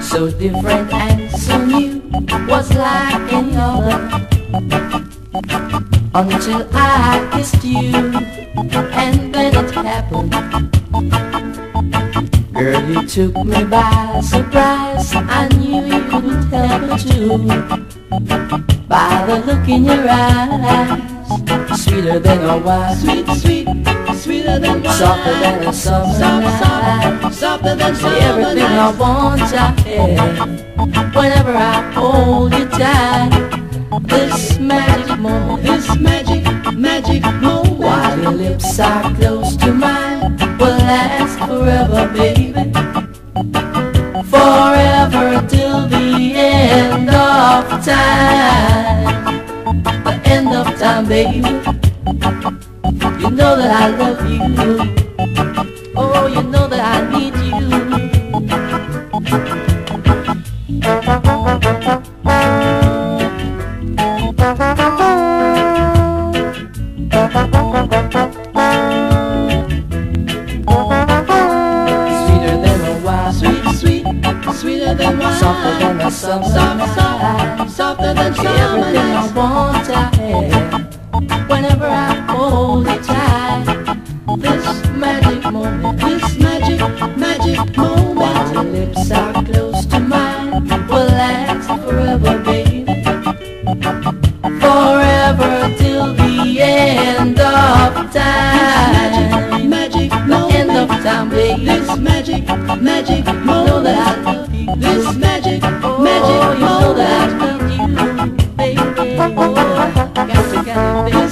So different and so new, was like any other, until I kissed you, and then it happened. Girl, you took me by surprise, I knew you would help me too. By the look in your eyes, sweeter than a wine, Sweet, sweet, sweeter than wine, softer than a summer night, softer than summer everything I night. want I have, whenever I hold you tight. This magic moment, This magic, magic moment, while your lips are close to mine, will last forever, baby. Forever till the end of time. The end of time, baby. You know that I love you. Oh, you know that I need you. Sweeter than a wine, sweet, sweet, sweeter than wine, softer than a summer night, softer than summer everything I night. want I have, whenever I hold you tight. This magic moment, This magic, magic while moment, your lips are close to mine, will last forever, baby. Forever till the end of time. magic End of moment, time, baby. this magic, magic Know that I moment, love you. this magic, Oh, magic you know that moment. I need you, baby. Oh, got to, baby.